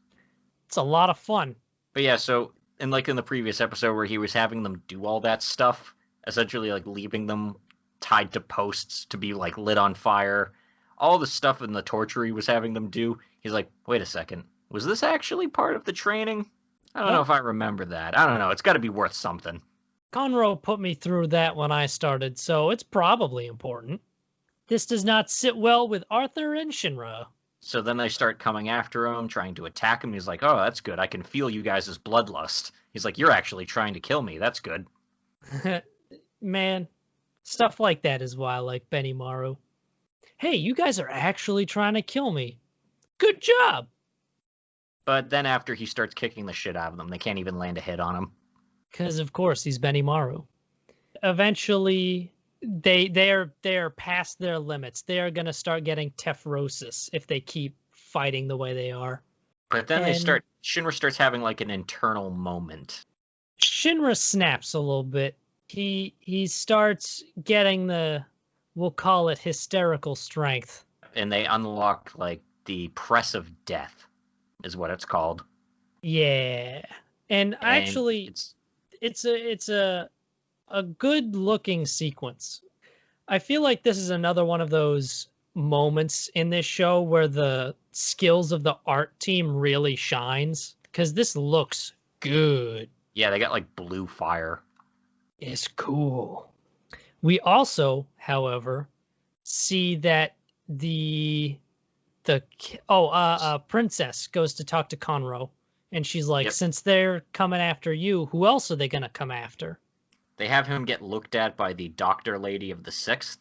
It's a lot of fun. But yeah, so in the previous episode where he was having them do all that stuff, essentially like leaving them tied to posts to be like lit on fire, all the stuff in the torture he was having them do, he's like, wait a second, was this actually part of the training? I don't know if I remember that. I don't know. It's got to be worth something. Conroe put me through that when I started, so it's probably important. This does not sit well with Arthur and Shinra. So then they start coming after him, trying to attack him. He's like, oh, that's good. I can feel you guys' bloodlust. He's like, you're actually trying to kill me. That's good. Man, stuff like that is why I like Benimaru. Hey, you guys are actually trying to kill me. Good job! But then after he starts kicking the shit out of them, they can't even land a hit on him. Because, of course, he's Benimaru. Eventually, they're past their limits. They are going to start getting tephrosis if they keep fighting the way they are. But then Shinra starts having like an internal moment. Shinra snaps a little bit. He starts getting we'll call it hysterical strength. And they unlock like the Press of Death is what it's called. Yeah. And actually it's a good looking sequence. I feel like this is another one of those moments in this show where the skills of the art team really shines, because this looks good. Yeah, they got like blue fire. It's cool. We also, however, see that the princess goes to talk to Conroe, and she's like, since they're coming after you, who else are they gonna come after? They have him get looked at by the doctor lady of the 6th.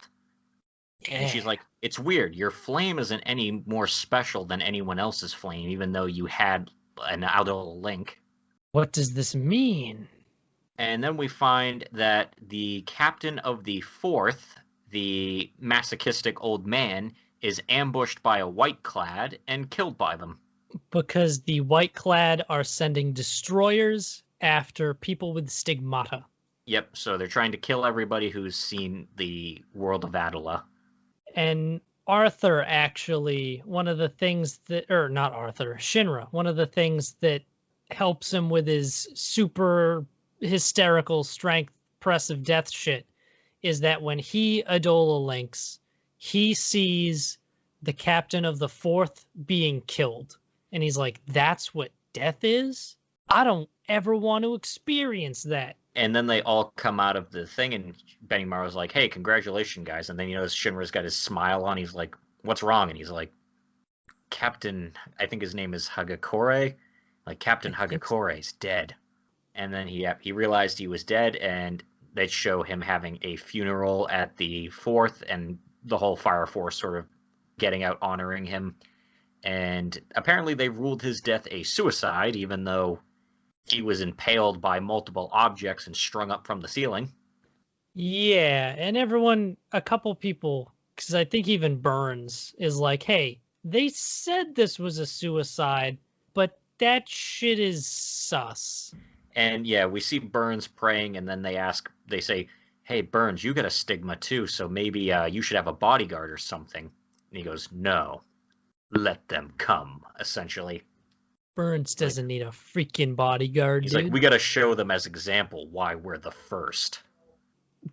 Yeah. And she's like, it's weird. Your flame isn't any more special than anyone else's flame, even though you had an outer link. What does this mean? And then we find that the captain of the 4th, the masochistic old man, is ambushed by a white-clad and killed by them. Because the white-clad are sending destroyers after people with stigmata. Yep, so they're trying to kill everybody who's seen the world of Adela. And Arthur, actually, one of the things that, or not Arthur, Shinra, one of the things that helps him with his super hysterical strength Press of Death shit is that when he Adola links, he sees the captain of the 4th being killed. And he's like, that's what death is? I don't ever want to experience that. And then they all come out of the thing, and Benimaru's like, hey, congratulations, guys. And then, Shinra's got his smile on. He's like, what's wrong? And he's like, Captain, I think his name is Hagakure. Like, Captain Hagakure is dead. And then he realized he was dead, and they show him having a funeral at the 4th, and the whole Fire Force sort of getting out, honoring him. And apparently they ruled his death a suicide, even though he was impaled by multiple objects and strung up from the ceiling. Yeah, and a couple people, because I think even Burns is like, hey, they said this was a suicide, but that shit is sus. And yeah, we see Burns praying, and then they say, hey, Burns, you got a stigma too, so maybe you should have a bodyguard or something. And he goes, no, let them come, essentially. Burns doesn't need a freaking bodyguard, He's dude. like, we got to show them as example why we're the first.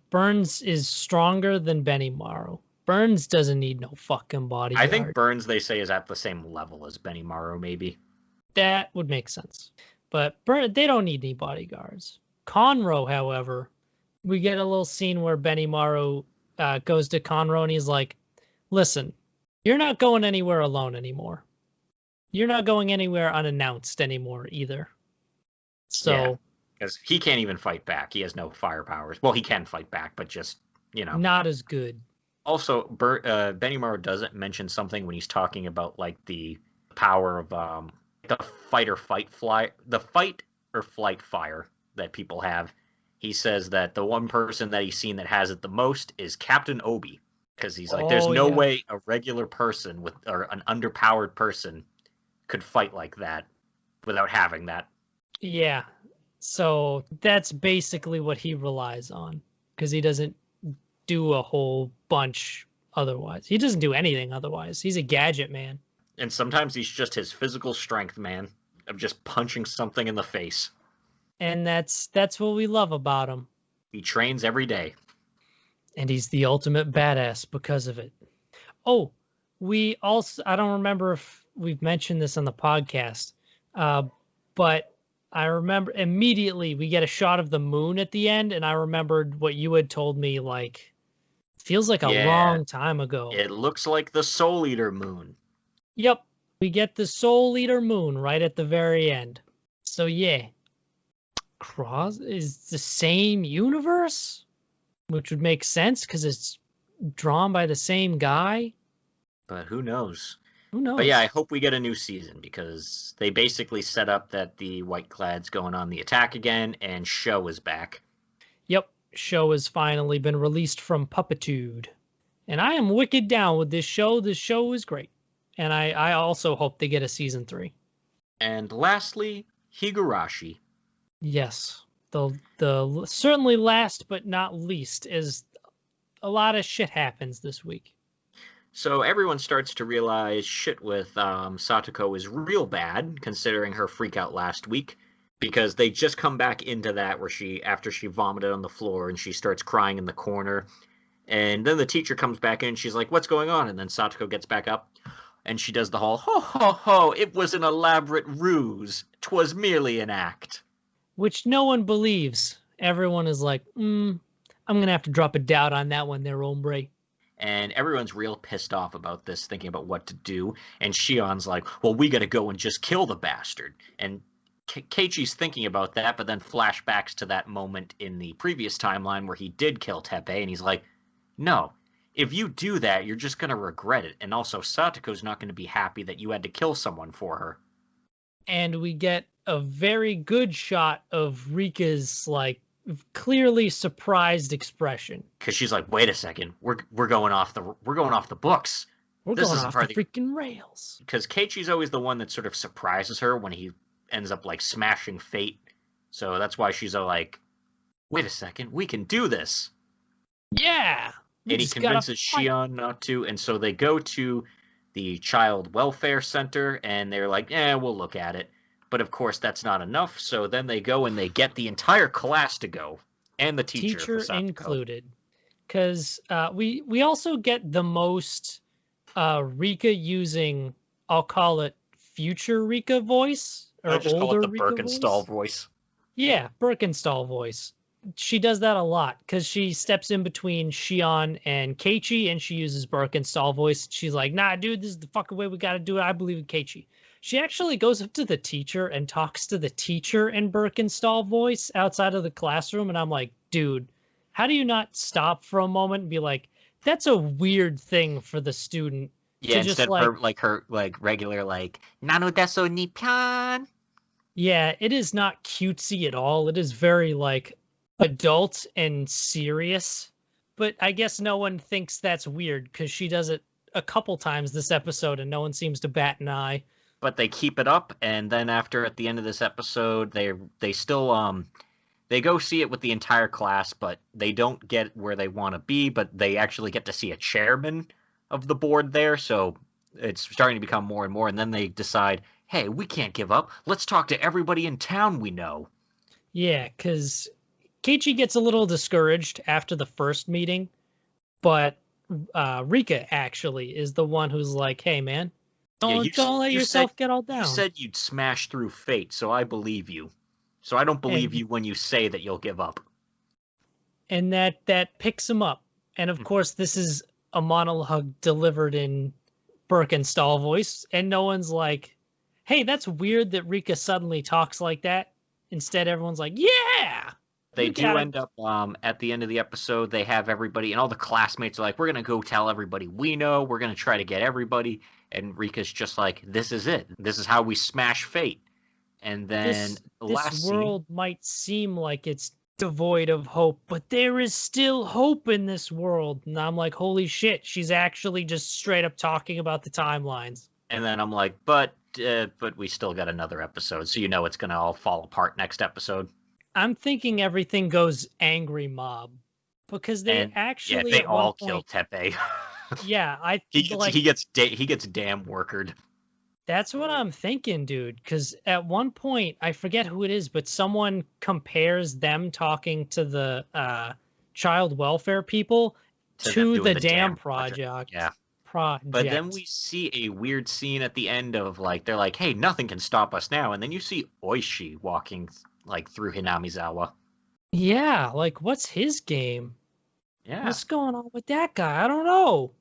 Burns is stronger than Benimaru. Burns doesn't need no fucking bodyguard. I think Burns, they say, is at the same level as Benimaru, maybe. That would make sense. But they don't need any bodyguards. Conroe, however, we get a little scene where Benimaru goes to Conroe and he's like, listen, you're not going anywhere alone anymore. You're not going anywhere unannounced anymore either. So, because he can't even fight back. He has no fire powers. Well, he can fight back, but just, not as good. Also, Benimaru doesn't mention something when he's talking about like the power of the fight or flight fire that people have. He says that the one person that he's seen that has it the most is Captain Obi, because he's like, there's no way a regular person or an underpowered person could fight like that without having that. Yeah. So that's basically what he relies on, because he doesn't do a whole bunch otherwise. He doesn't do anything otherwise. He's a gadget man. And sometimes he's just his physical strength, man, of just punching something in the face. And that's what we love about him. He trains every day. And he's the ultimate badass because of it. Oh, we also, I don't remember if we've mentioned this on the podcast, but I remember immediately we get a shot of the moon at the end, and I remembered what you had told me, like, feels like a long time ago. It looks like the Soul Eater moon. Yep, we get the Soul Eater moon right at the very end. So yeah, Cross is the same universe, which would make sense because it's drawn by the same guy. But who knows? Who knows? But yeah, I hope we get a new season, because they basically set up that the White Clad's going on the attack again, and Sho is back. Yep, Sho has finally been released from puppitude. And I am wicked down with this show. This show is great. And I also hope they get a season 3. And lastly, Higurashi. Yes. The certainly last but not least is a lot of shit happens this week. So everyone starts to realize shit with Satoko is real bad, considering her freak out last week, because they just come back into that where after she vomited on the floor and she starts crying in the corner. And then the teacher comes back in and she's like, what's going on? And then Satoko gets back up and she does the whole, ho, ho, ho, it was an elaborate ruse. 'Twas merely an act. Which no one believes. Everyone is like, I'm going to have to drop a doubt on that one there, hombre. And everyone's real pissed off about this, thinking about what to do. And Shion's like, well, we got to go and just kill the bastard. And Keiichi's thinking about that, but then flashbacks to that moment in the previous timeline where he did kill Teppei. And he's like, no, if you do that, you're just going to regret it. And also, Satoko's not going to be happy that you had to kill someone for her. And we get a very good shot of Rika's, like, clearly surprised expression, because she's like, wait a second, we're going off the books. We're going off the freaking rails. Because Keiichi's always the one that sort of surprises her when he ends up like smashing fate. So that's why she's like, wait a second, we can do this. Yeah. And he convinces Shion not to, and so they go to the child welfare center and they're like, we'll look at it. But of course, that's not enough. So then they go and they get the entire class to go, and the teacher included. Because we also get the most Rika using, I'll call it future Rika voice, or I just older call it the Rika Birkenstall voice. Yeah, Birkenstall voice. she does that a lot because she steps in between Shion and Keiichi, and she uses Birkenstall voice. She's like, "Nah, dude, this is the fucking way we got to do it. I believe in Keiichi." She actually goes up to the teacher and talks to the teacher in Birkenstall voice outside of the classroom, and I'm like, "Dude, how do you not stop for a moment and be like, that's a weird thing for the student Yeah, to just instead of like her regular Nano deso nippan. Yeah, it is not cutesy at all. It is very like adult and serious. But I guess no one thinks that's weird because she does it a couple times this episode and no one seems to bat an eye. But they keep it up, and then after at the end of this episode, they still they go see it with the entire class, but they don't get where they want to be, but they actually get to see a chairman of the board there, so it's starting to become more and more, and then they decide, hey, we can't give up. Let's talk to everybody in town we know. Yeah, because Keiichi gets a little discouraged after the first meeting, but Rika actually is the one who's like, hey, man, don't let yourself get all down. You said you'd smash through fate, so I believe you. So I don't believe you when you say that you'll give up. And that picks him up. And of course, this is a monologue delivered in Birkenstall voice, and no one's like, hey, that's weird that Rika suddenly talks like that. Instead, everyone's like, yeah! They do end up, at the end of the episode, they have everybody, and all the classmates are like, we're going to go tell everybody we know, we're going to try to get everybody, and Rika's just like, this is it. This is how we smash fate. And then this world might seem like it's devoid of hope, but there is still hope in this world. And I'm like, holy shit, she's actually just straight up talking about the timelines. And then I'm like, but we still got another episode, so you know it's going to all fall apart next episode. I'm thinking everything goes angry mob because they all kill Teppei. Yeah, he gets damn workered. That's what I'm thinking, dude. Because at one point, I forget who it is, but someone compares them talking to the child welfare people to the dam project. Yeah. But then we see a weird scene at the end of they're like, hey, nothing can stop us now. And then you see Oishi walking through Hinamizawa. Yeah, what's his game? Yeah. What's going on with that guy? I don't know.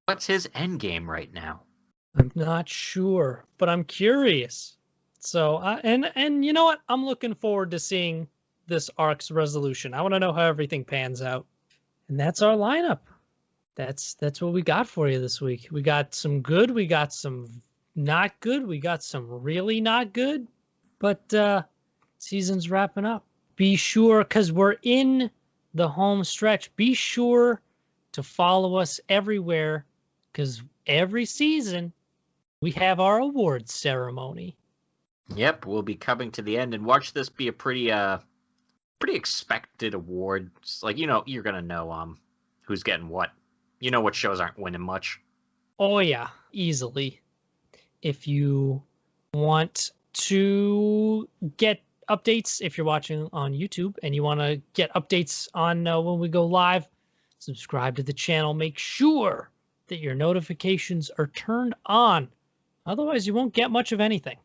What's his end game right now? I'm not sure, but I'm curious. So, and you know what? I'm looking forward to seeing this arc's resolution. I want to know how everything pans out. And that's our lineup. That's what we got for you this week. We got some good, we got some not good, we got some really not good. But season's wrapping up. Be sure, because we're in the home stretch, be sure to follow us everywhere, because every season we have our awards ceremony. Yep, we'll be coming to the end, and watch this be a pretty expected award. It's you're gonna know who's getting what. You know what shows aren't winning much. Oh yeah, easily. If you want to get updates, if you're watching on YouTube and you want to get updates on when we go live, subscribe to the channel. Make sure that your notifications are turned on. Otherwise, you won't get much of anything.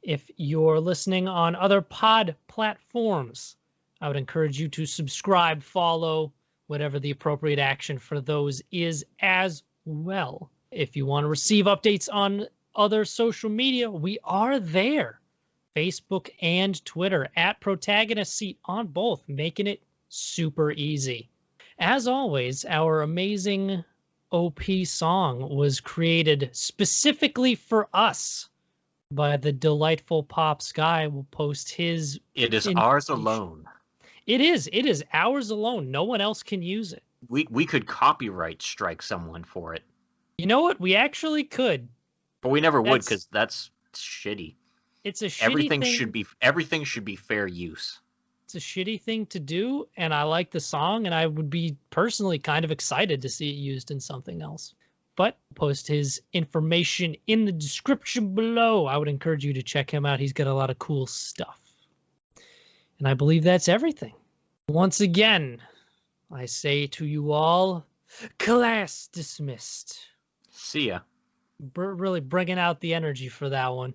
If you're listening on other pod platforms, I would encourage you to subscribe, follow, whatever the appropriate action for those is as well. If you want to receive updates on other social media, we are there. Facebook and Twitter at Protagonist Seat on both, making it super easy. As always, our amazing OP song was created specifically for us by the delightful Popskyy. Will post his. It is ours alone. It is ours alone. No one else can use it. We could copyright strike someone for it. You know what? We actually could. But we never would, because that's shitty. It's a shitty everything thing. Everything should be fair use. It's a shitty thing to do, and I like the song, and I would be personally kind of excited to see it used in something else. But post his information in the description below. I would encourage you to check him out. He's got a lot of cool stuff. And I believe that's everything. Once again, I say to you all, class dismissed. See ya. Really bringing out the energy for that one.